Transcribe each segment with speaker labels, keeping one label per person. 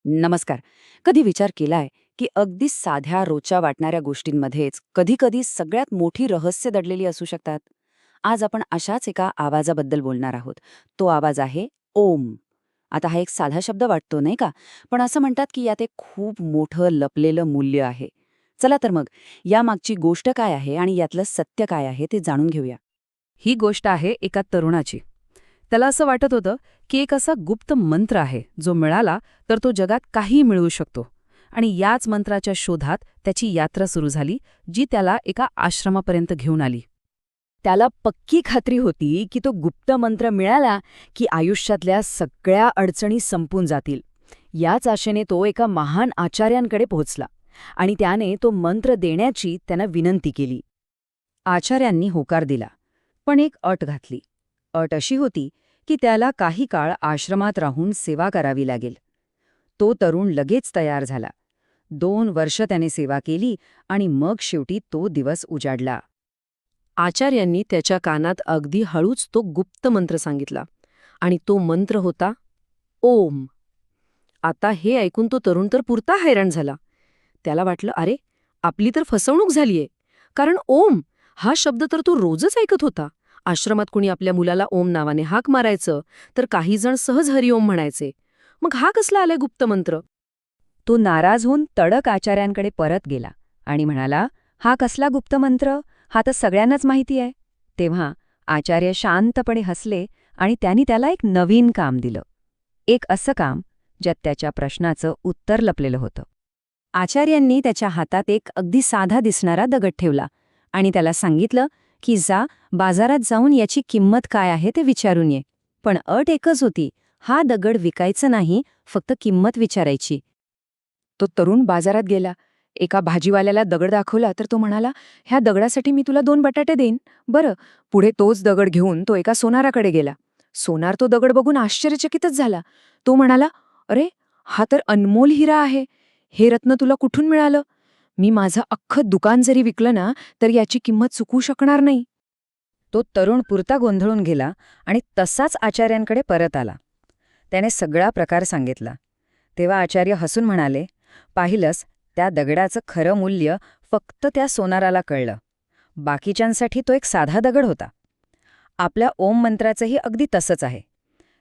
Speaker 1: नमस्कार. कधी विचार केलाय की अगदी साध्या रोजच्या वाटणाऱ्या गोष्टींमध्येच कधी-कधी सगळ्यात मोठी रहस्य दडलेली असू शकतात? आज आपण अशाच एका आवाजाबद्दल बोलणार आहोत. तो आवाज आहे ओम. आता हा एक साधा शब्द वाटतो नाही का? पण असं म्हणतात की यात एक खूप मोठं लपलेलं मूल्य आहे. चला तर मग यामागची गोष्ट काय आहे आणि यातलं सत्य काय आहे ते जाणून घेऊया.
Speaker 2: ही गोष्ट आहे एका तरुणाची. त्याला असं वाटत होतं की एक असा गुप्त मंत्र आहे जो मिळाला तर तो जगात काहीही मिळवू शकतो. आणि याच मंत्राच्या शोधात त्याची यात्रा सुरू झाली, जी त्याला एका आश्रमापर्यंत घेऊन आली.
Speaker 1: त्याला पक्की खात्री होती की तो गुप्त मंत्र मिळाला की आयुष्यातल्या सगळ्या अडचणी संपून जातील. याच आशेने तो एका महान आचार्यांकडे पोहोचला आणि त्याने तो मंत्र देण्याची त्यानं विनंती केली. आचार्यांनी होकार दिला, पण एक अट घातली. अट अशी होती की त्याला काही काळ आश्रमात राहून सेवा करावी लागेल. तो तरुण लगेच तयार झाला. 2 वर्ष त्याने सेवा केली आणि मग शेवटी तो दिवस उजाडला.
Speaker 2: आचार्यांनी त्याच्या कानात अगदी हळूच तो गुप्त मंत्र सांगितला, आणि तो मंत्र होता ओम. आता हे ऐकून तो तरुण तर पुरता हैराण झाला. त्याला वाटलं, अरे, आपली तर फसवणूक झालीये. कारण ओम हा शब्द तर तो रोजच ऐकत होता. आश्रमात कुणी आपल्या मुलाला ओम नावाने हाक मारायचं तर काही जण सहज हरिओम म्हणायचे. मग हा कसला आलाय गुप्त मंत्र?
Speaker 1: तो नाराज होऊन तडक आचार्यांकडे परत गेला आणि म्हणाला, हा कसला गुप्त मंत्र? हा तर सगळ्यांनाच माहिती आहे. तेव्हा आचार्य शांतपणे हसले आणि त्यांनी त्याला एक नवीन काम दिलं. एक असं काम ज्यात त्याच्या प्रश्नाचं उत्तर लपलेलं होतं. आचार्यांनी त्याच्या हातात एक अगदी साधा दिसणारा दगड ठेवला आणि त्याला सांगितलं की जा, बाजारात जाऊन याची किंमत काय आहे ते विचारून ये. पण अट एकच होती, हा दगड विकायचा नाही, फक्त किंमत विचारायची. तो तरुण बाजारात गेला. एका भाजीवाल्याला दगड दाखवला तर तो म्हणाला, ह्या दगडासाठी मी तुला 2 बटाटे देईन. बरं. पुढे तोच दगड घेऊन तो एका सोनाराकडे गेला. सोनार तो दगड बघून आश्चर्यचकितच झाला. तो म्हणाला, अरे, हा तर अनमोल हिरा आहे. हे रत्न तुला कुठून मिळालं? मी माझं अख्खं दुकान जरी विकलं ना तर याची किंमत चुकवू शकणार नाही. तो तरुण पुरता गोंधळून गेला आणि तसाच आचार्यांकडे परत आला. त्याने सगळा प्रकार सांगितला. तेव्हा आचार्य हसून म्हणाले, पाहिलंस, त्या दगडाचं खरं मूल्य फक्त त्या सोनाराला कळलं. बाकीच्यांसाठी तो एक साधा दगड होता. आपल्या ओम मंत्राचंही अगदी तसंच आहे.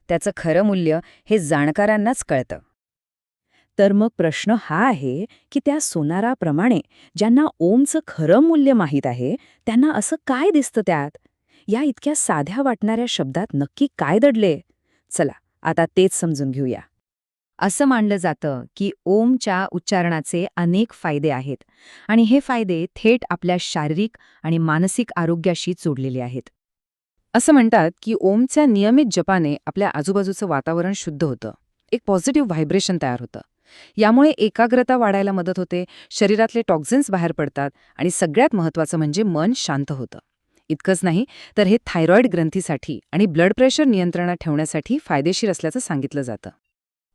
Speaker 1: त्याचं खरं मूल्य हे जाणकारांनाच कळतं. तर मग प्रश्न हा आहे की त्या सोनाराप्रमाणे ज्यांना ओमचं खरं मूल्य माहीत आहे, त्यांना असं काय दिसतं त्यात? या इतक्या साध्या वाटणाऱ्या शब्दात नक्की काय दडले? चला, आता तेच समजून घेऊया. असं मानलं जातं की ओमच्या उच्चारणाचे अनेक फायदे आहेत आणि हे फायदे थेट आपल्या शारीरिक आणि मानसिक आरोग्याशी जोडलेले आहेत.
Speaker 2: असं म्हणतात की ओमच्या नियमित जपाने आपल्या आजूबाजूचं वातावरण शुद्ध होतं. एक पॉझिटिव्ह व्हायब्रेशन तयार होतं. यामुळे एकाग्रता वाढायला मदत होते, शरीरातले टॉक्झिन्स बाहेर पडतात आणि सगळ्यात महत्त्वाचं म्हणजे मन शांत होतं. इतकंच नाही तर हे थायरॉइड ग्रंथीसाठी आणि ब्लड प्रेशर नियंत्रणात ठेवण्यासाठी फायदेशीर असल्याचं सांगितलं जातं.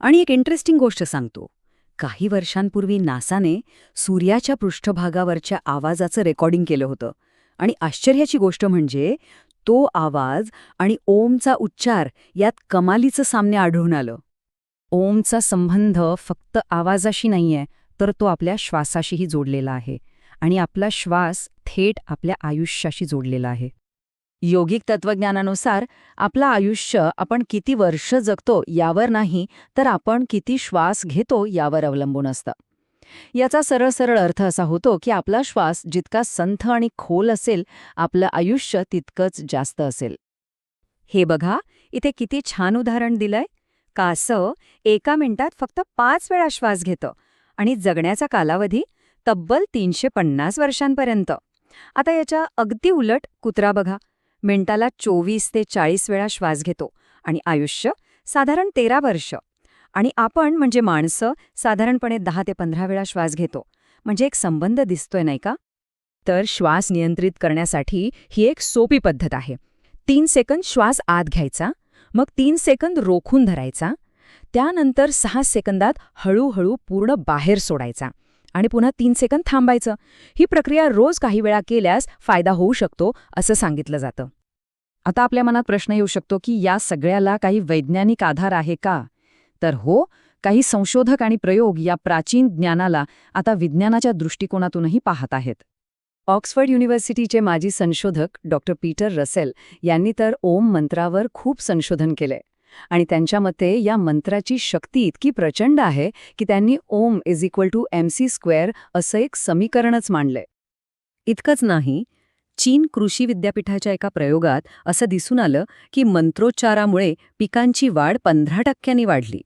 Speaker 1: आणि एक इंटरेस्टिंग गोष्ट सांगतो. काही वर्षांपूर्वी नासाने सूर्याच्या पृष्ठभागावरच्या आवाजाचं रेकॉर्डिंग केलं होतं आणि आश्चर्याची गोष्ट म्हणजे तो आवाज आणि ओमचा उच्चार यात कमालीचं साम्य आढळून आलं. ओमचा संबंध फक्त आवाजाशी नाहीये, तर तो आपल्या श्वासाशीही जोडलेला आहे आणि आपला श्वास थेट आपल्या आयुष्याशी जोडलेला आहे. योगिक तत्वज्ञानानुसार आपलं आयुष्य आपण किती वर्ष जगतो यावर नाही, तर आपण किती श्वास घेतो यावर अवलंबून असतं. याचा सरळ सरळ अर्थ असा होतो की आपला श्वास जितका संथ आणि खोल असेल, आपलं आयुष्य तितकंच जास्त असेल. हे बघा, इथे किती छान उदाहरण दिलंय. कासव एका मिनिटात फक्त 5 वेळा श्वास घेतं आणि जगण्याचा कालावधी तब्बल 350 वर्षांपर्यंत. आता याच्या अगदी उलट कुत्रा बघा, मिनिटाला 24 ते 40 वेळा श्वास घेतो आणि आयुष्य साधारण 13 वर्ष. आणि आपण म्हणजे माणसं साधारणपणे 10 ते 15 वेळा श्वास घेतो. म्हणजे एक संबंध दिसतोय नाही का? तर श्वास नियंत्रित करण्यासाठी ही एक सोपी पद्धत आहे. 3 सेकंद श्वास आत घ्यायचा, मग 3 सेकंद रोखून धरायचा, त्यानंतर 6 सेकंदात हळूहळू पूर्ण बाहेर सोडायचा आणि पुन्हा 3 सेकंद थांबायचं. ही प्रक्रिया रोज काही वेळा केल्यास फायदा होऊ शकतो असं सांगितलं जातं. आता आपल्या मनात प्रश्न येऊ शकतो की या सगळ्याला काही वैज्ञानिक आधार आहे का? तर हो, काही संशोधक आणि प्रयोग या प्राचीन ज्ञानाला आता विज्ञानाच्या दृष्टिकोनातूनही पाहत आहेत. ऑक्सफर्ड युनिव्हर्सिटीचे माजी संशोधक डॉक्टर पीटर रसेल यांनी तर ओम मंत्रावर खूप संशोधन केलंय आणि त्यांच्या मते या मंत्राची शक्ती इतकी प्रचंड आहे की त्यांनी ओम =mc² असं एक समीकरणच मांडलंय.
Speaker 2: इतकंच नाही, चीन कृषी विद्यापीठाच्या एका प्रयोगात असं दिसून आलं की मंत्रोच्चारामुळे पिकांची वाढ 15% वाढली.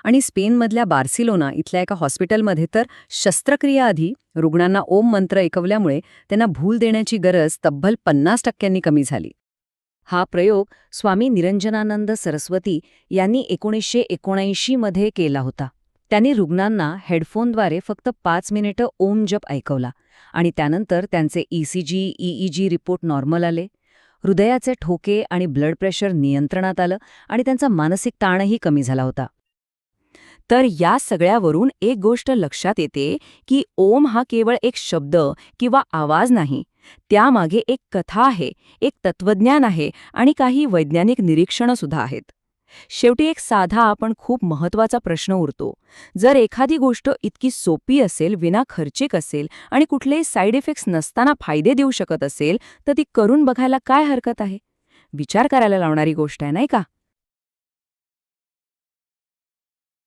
Speaker 2: आणि स्पेनमधल्या बार्सिलोना इथल्या एका हॉस्पिटलमध्ये तर शस्त्रक्रियाआधी रुग्णांना ओम मंत्र ऐकवल्यामुळे त्यांना भूल देण्याची गरज तब्बल 50% कमी झाली. हा प्रयोग स्वामी निरंजनानंद सरस्वती यांनी 1979 मध्ये केला होता. त्यांनी रुग्णांना हेडफोनद्वारे फक्त 5 मिनिटं ओम जप ऐकवला आणि त्यानंतर त्यांचे ECG, EEG रिपोर्ट नॉर्मल आले. हृदयाचे ठोके आणि ब्लड प्रेशर नियंत्रणात आलं आणि त्यांचा मानसिक ताणही कमी झाला होता. तर या सगळ्यावरून एक गोष्ट लक्षात येते की ओम हा केवळ एक शब्द किंवा आवाज नाही, त्यामागे एक कथा आहे, एक तत्वज्ञान आहे आणि काही वैज्ञानिक निरीक्षणं सुद्धा आहेत. शेवटी एक साधा पण खूप महत्त्वाचा प्रश्न उरतो. जर एखादी गोष्ट इतकी सोपी असेल, विनाखर्चिक असेल आणि कुठलेही साईड इफेक्ट्स नसताना फायदे देऊ शकत असेल, तर ती करून बघायला काय हरकत आहे? विचार करायला लावणारी गोष्ट आहे, नाही का?